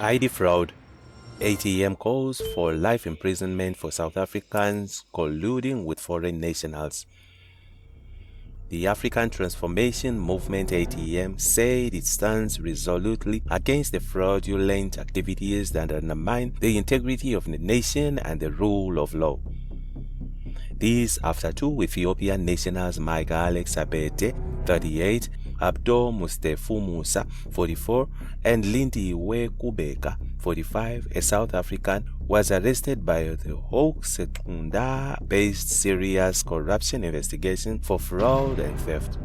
ID fraud. ATM calls for life imprisonment for South Africans colluding with foreign nationals. The African Transformation Movement ATM said it stands resolutely against the fraudulent activities that undermine the integrity of the nation and the rule of law. This after two Ethiopian nationals, Mike Alex Abete, 38, Abdo Mustefu Musa, 44, and Lindiwe Kubheka, 45, a South African, was arrested by the Secunda-based serious corruption investigation for fraud and theft.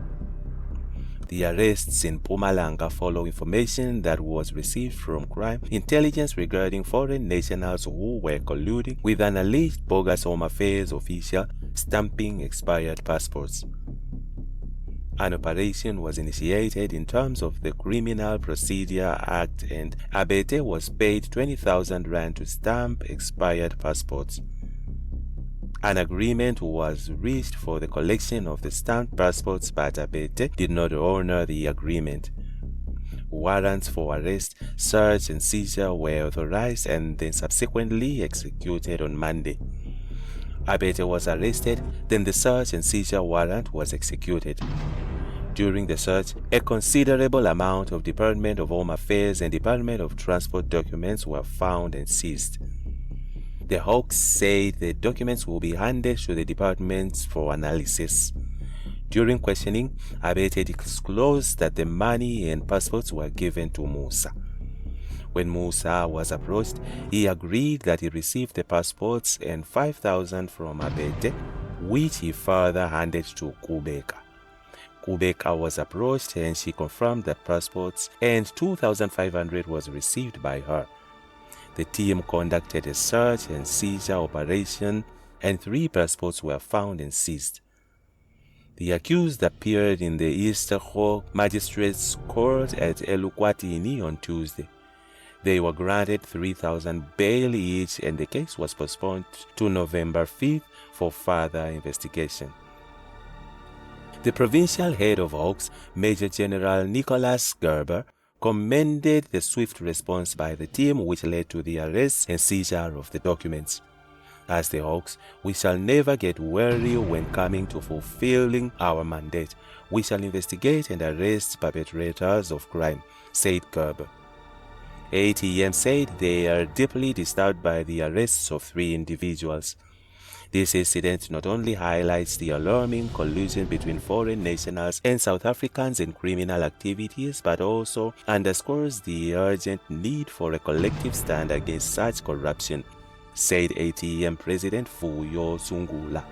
The arrests in Mpumalanga follow information that was received from crime intelligence regarding foreign nationals who were colluding with an alleged bogus Home Affairs official stamping expired passports. An operation was initiated in terms of the Criminal Procedure Act, and Abete was paid 20,000 rand to stamp expired passports. An agreement was reached for the collection of the stamped passports, but Abete did not honor the agreement. Warrants for arrest, search and seizure were authorized and then subsequently executed on Monday. Abete was arrested, then the search and seizure warrant was executed. During the search, a considerable amount of Department of Home Affairs and Department of Transport documents were found and seized. The Hawks said the documents will be handed to the departments for analysis. During questioning, Abete disclosed that the money and passports were given to Musa. When Musa was approached, he agreed that he received the passports and 5,000 from Abete, which he further handed to Kubheka. Kubheka was approached and she confirmed that passports and 2,500 was received by her. The team conducted a search and seizure operation and 3 passports were found and seized. The accused appeared in the Eastern Magistrates Court at Elukwatini on Tuesday. They were granted 3,000 bail each and the case was postponed to November 5th for further investigation. The provincial head of Hawks, Major General Nicholas Gerber, commended the swift response by the team which led to the arrest and seizure of the documents. As the Hawks, we shall never get weary when coming to fulfilling our mandate. We shall investigate and arrest perpetrators of crime, said Gerber. ATM said they are deeply disturbed by the arrests of 3 individuals. This incident not only highlights the alarming collusion between foreign nationals and South Africans in criminal activities, but also underscores the urgent need for a collective stand against such corruption, said ATM President Fuyo Sungula.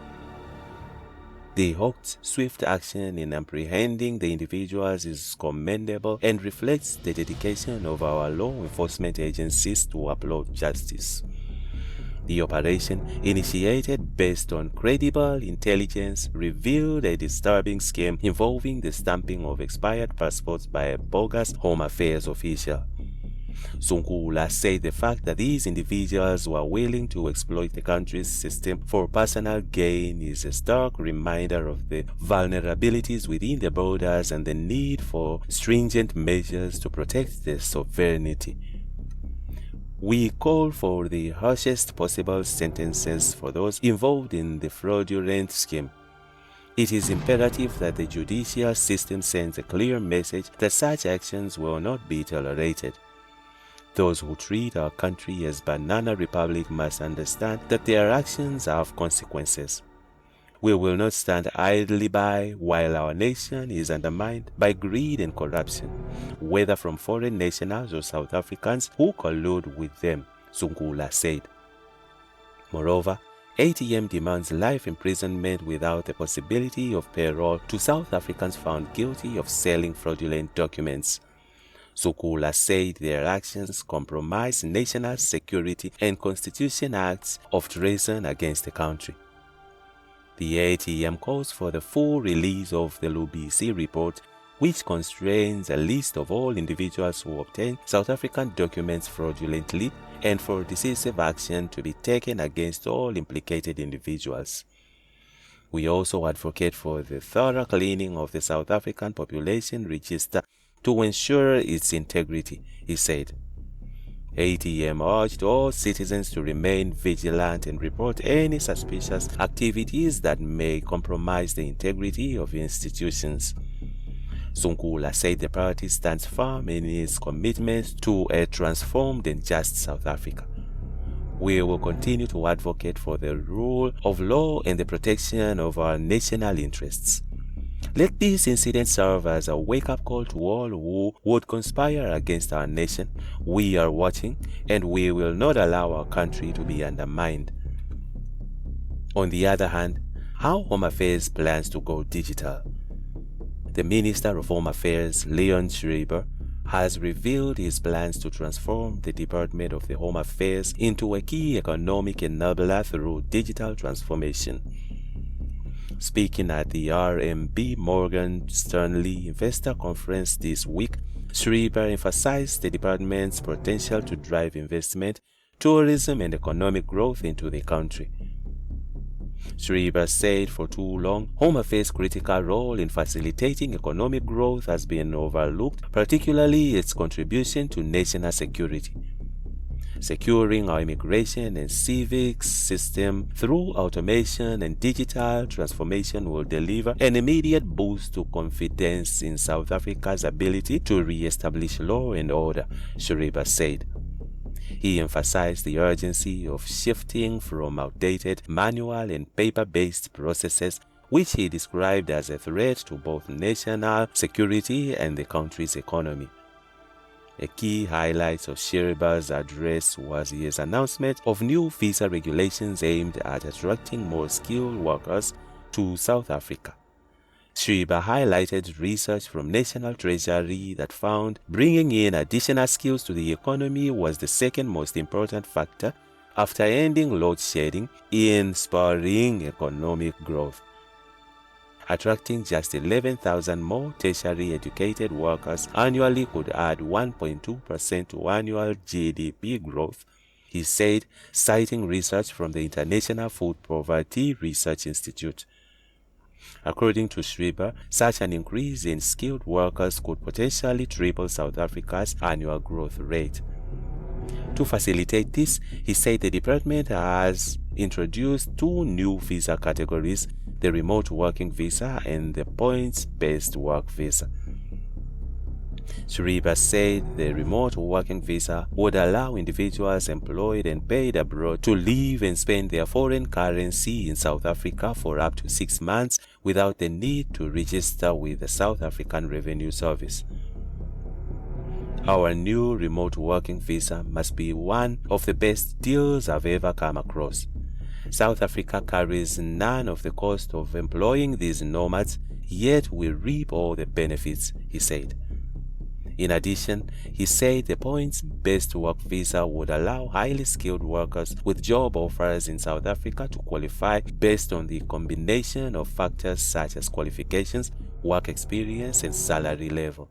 The Hawks' swift action in apprehending the individuals is commendable and reflects the dedication of our law enforcement agencies to uphold justice. The operation, initiated based on credible intelligence, revealed a disturbing scheme involving the stamping of expired passports by a bogus Home Affairs official. Sungula said the fact that these individuals were willing to exploit the country's system for personal gain is a stark reminder of the vulnerabilities within the borders and the need for stringent measures to protect their sovereignty. We call for the harshest possible sentences for those involved in the fraudulent scheme. It is imperative that the judicial system sends a clear message that such actions will not be tolerated. Those who treat our country as Banana Republic must understand that their actions have consequences. We will not stand idly by while our nation is undermined by greed and corruption, whether from foreign nationals or South Africans who collude with them, Sungula said. Moreover, ATM demands life imprisonment without the possibility of parole to South Africans found guilty of selling fraudulent documents. Sungula said their actions compromise national security and constitution acts of treason against the country. The ATM calls for the full release of the Lubisi report, which constrains a list of all individuals who obtain South African documents fraudulently, and for decisive action to be taken against all implicated individuals. We also advocate for the thorough cleaning of the South African population register to ensure its integrity, he said. ATM urged all citizens to remain vigilant and report any suspicious activities that may compromise the integrity of institutions. Sunkula said the party stands firm in its commitment to a transformed and just South Africa. We will continue to advocate for the rule of law and the protection of our national interests. Let this incident serve as a wake-up call to all who would conspire against our nation. We are watching, and we will not allow our country to be undermined. On the other hand, how Home Affairs plans to go digital. The Minister of Home Affairs, Leon Schreiber, has revealed his plans to transform the Department of the Home Affairs into a key economic enabler through digital transformation. Speaking at the RMB Morgan Stanley Investor Conference this week, Schreiber emphasized the department's potential to drive investment, tourism, and economic growth into the country. Schreiber said for too long, Home Affairs' critical role in facilitating economic growth has been overlooked, particularly its contribution to national security. Securing our immigration and civics system through automation and digital transformation will deliver an immediate boost to confidence in South Africa's ability to re-establish law and order, Schreiber said. He emphasized the urgency of shifting from outdated manual and paper-based processes, which he described as a threat to both national security and the country's economy. A key highlight of Schreiber's address was his announcement of new visa regulations aimed at attracting more skilled workers to South Africa. Schreiber highlighted research from National Treasury that found bringing in additional skills to the economy was the second most important factor after ending load shedding in spurring economic growth. Attracting just 11,000 more tertiary educated workers annually could add 1.2% to annual GDP growth, he said, citing research from the International Food Poverty Research Institute. According to Schreiber, such an increase in skilled workers could potentially triple South Africa's annual growth rate. To facilitate this, he said the department has introduced two new visa categories, the remote working visa and the points-based work visa. Schreiber said the remote working visa would allow individuals employed and paid abroad to live and spend their foreign currency in South Africa for up to 6 months without the need to register with the South African Revenue Service. Our new remote working visa must be one of the best deals I've ever come across. South Africa carries none of the cost of employing these nomads, yet we reap all the benefits, he said. In addition, he said the points-based work visa would allow highly skilled workers with job offers in South Africa to qualify based on the combination of factors such as qualifications, work experience, and salary level.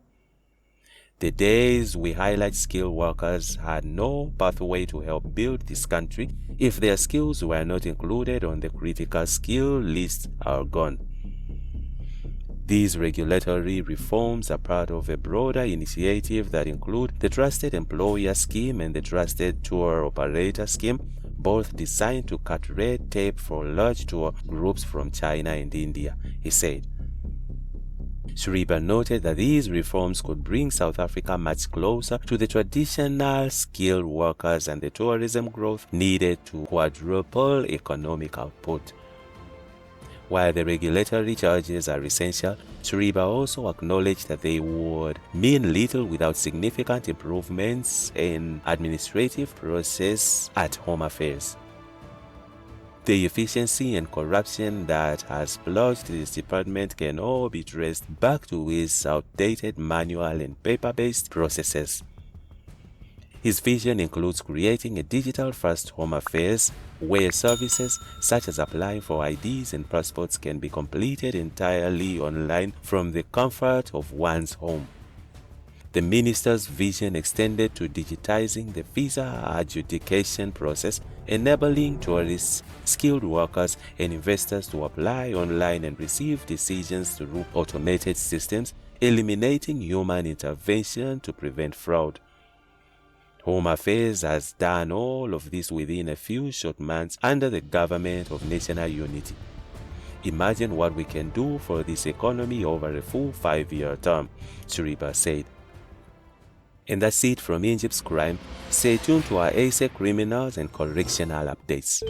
The days we highlight skilled workers had no pathway to help build this country if their skills were not included on the critical skill list are gone. These regulatory reforms are part of a broader initiative that include the Trusted Employer Scheme and the Trusted Tour Operator Scheme, both designed to cut red tape for large tour groups from China and India, he said. Schreiber noted that these reforms could bring South Africa much closer to the traditional skilled workers and the tourism growth needed to quadruple economic output. While the regulatory charges are essential, Schreiber also acknowledged that they would mean little without significant improvements in administrative process at Home Affairs. The efficiency and corruption that has plagued this department can all be traced back to its outdated manual and paper-based processes. His vision includes creating a digital-first Home Affairs where services such as applying for IDs and passports can be completed entirely online from the comfort of one's home. The minister's vision extended to digitizing the visa adjudication process, enabling tourists, skilled workers, and investors to apply online and receive decisions through automated systems, eliminating human intervention to prevent fraud. Home Affairs has done all of this within a few short months under the government of national unity. Imagine what we can do for this economy over a full 5-year term, Shiriba said. And that's it from Egypt's crime. Stay tuned to our ASA criminals and correctional updates.